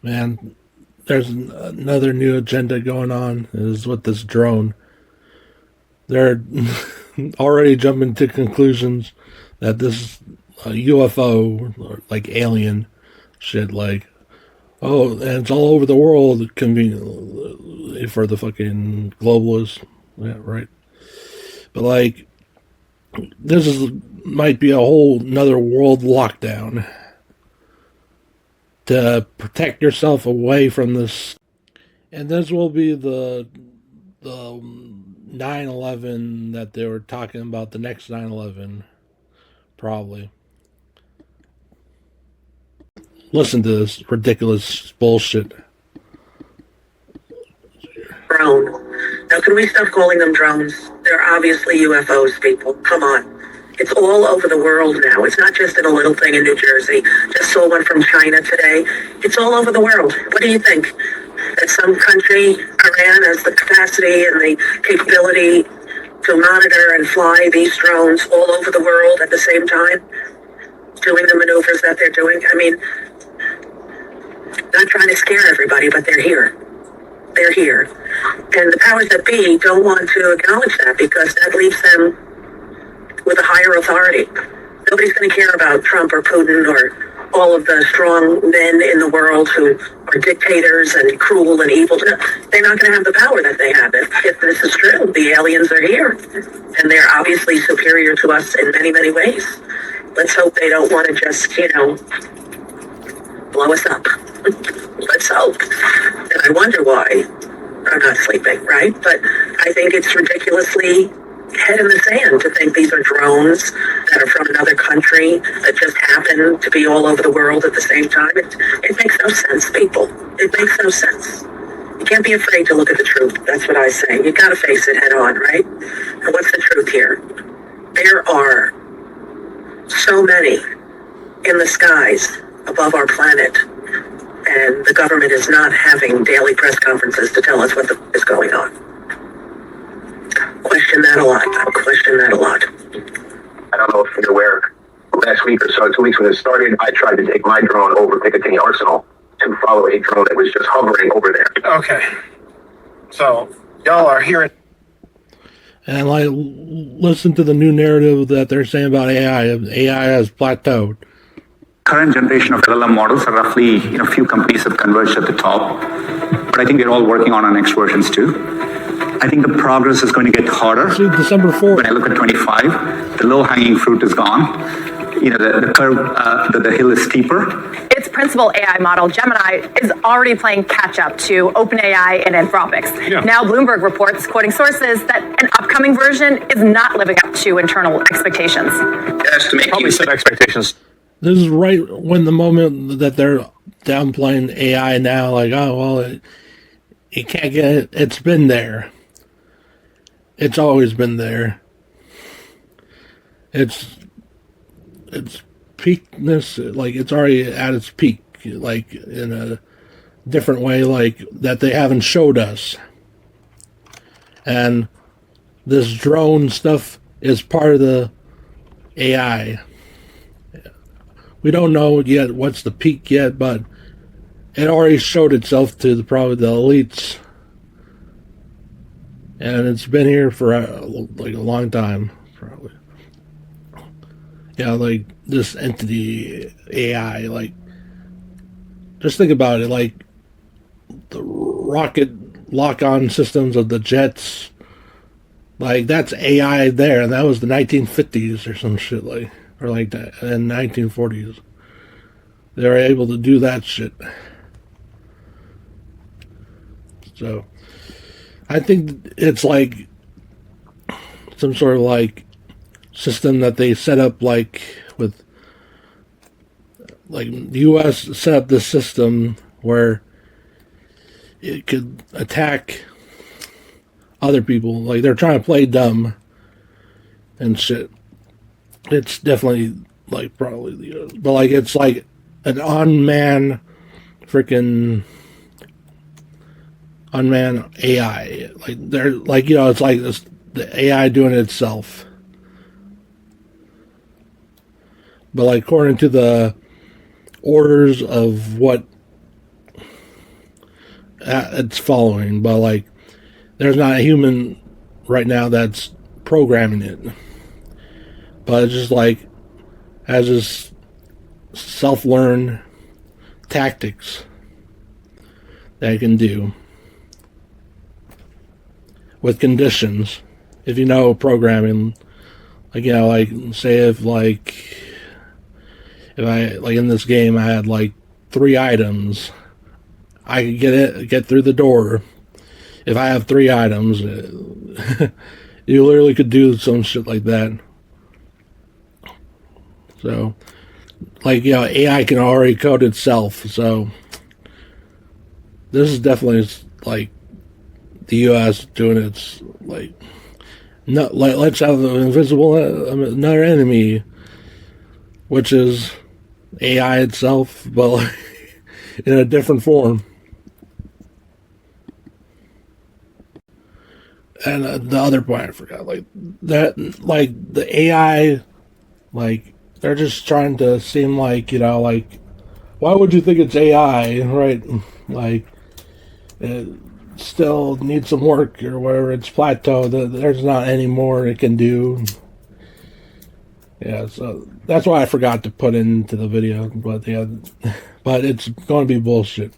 Man, there's another new agenda going on is with this drone. They're already jumping to conclusions that this UFO or like alien shit, like oh, and it's all over the world, conveniently for the fucking globalists, yeah, right. But like this is might be a whole another world lockdown to protect yourself away from this, and this will be the 9/11 that they were talking about, the next 9/11 probably. Listen to this ridiculous bullshit. Drone. Now, can we stop calling them drones? They're obviously UFOs, people. Come on. It's all over the world now. It's not just in a little thing in New Jersey. Just saw one from China today. It's all over the world. What do you think? That some country, Iran, has the capacity and the capability to monitor and fly these drones all over the world at the same time, doing the maneuvers that they're doing? I mean, not trying to scare everybody, but they're here. They're here. And the powers that be don't want to acknowledge that because that leaves them with a higher authority. Nobody's going to care about Trump or Putin or all of the strong men in the world who are dictators and cruel and evil. They're not going to have the power that they have if this is true. The aliens are here, and they're obviously superior to us in many, many ways. Let's hope they don't want to just, blow us up. Let's hope. And I wonder why I'm not sleeping, right? But I think it's ridiculously head in the sand to think these are drones that are from another country that just happen to be all over the world at the same time. It makes no sense, people. It makes no sense. You can't be afraid to look at the truth. That's what I say. You gotta face it head on, right? And what's the truth here? There are so many in the skies above our planet, and the government is not having daily press conferences to tell us what is going on. Question that a lot. Question that a lot. I don't know if you're aware, last week or so, 2 weeks when it started, I tried to take my drone over Picatinny Arsenal to follow a drone that was just hovering over there. Okay. So, y'all are hearing. And like, listen to the new narrative that they're saying about AI. AI has plateaued. Current generation of LLM models are roughly, few companies have converged at the top, but I think we're all working on our next versions too. I think the progress is going to get harder. See, December 4th. When I look at 25, the low-hanging fruit is gone. The curve, the hill is steeper. Its principal AI model, Gemini, is already playing catch-up to OpenAI and Anthropic's. Yeah. Now Bloomberg reports, quoting sources, that an upcoming version is not living up to internal expectations. Yes, to make Probably set expectations. This is right when the moment that they're downplaying AI now, like, oh, well, it can't get it. It's been there. It's always been there. It's peakness, like, it's already at its peak, like, in a different way, like, that they haven't showed us. And this drone stuff is part of the AI. We don't know yet what's the peak yet, but it already showed itself to probably the elites, and it's been here for like a long time, probably. Yeah, like this entity AI, like just think about it, like the rocket lock-on systems of the jets, like that's AI there, and that was the 1950s or some shit like. Or like that in 1940s. They were able to do that shit. So I think it's like some sort of like system that they set up, like with like the US set up this system where it could attack other people. Like they're trying to play dumb and shit. It's definitely like probably but like it's like an unmanned AI. Like they're like, it's like this, the AI doing it itself. But like according to the orders of what it's following, but like there's not a human right now that's programming it. But it's just like has this self-learn tactics that it can do with conditions. If you know programming, like, you know, like say if I like in this game I had like 3 items, I could get through the door. If I have 3 items, you literally could do some shit like that. So, like, you know, AI can already code itself. So, this is definitely like the U.S. doing its like, not like let's have an invisible another enemy, which is AI itself, but like, in a different form. And the other point I forgot, like that, like the AI, like they're just trying to seem like, you know, like why would you think it's AI, right? Like it still needs some work or whatever. It's plateaued. There's not any more it can do. Yeah, so that's why I forgot to put into the video. But yeah, but it's going to be bullshit.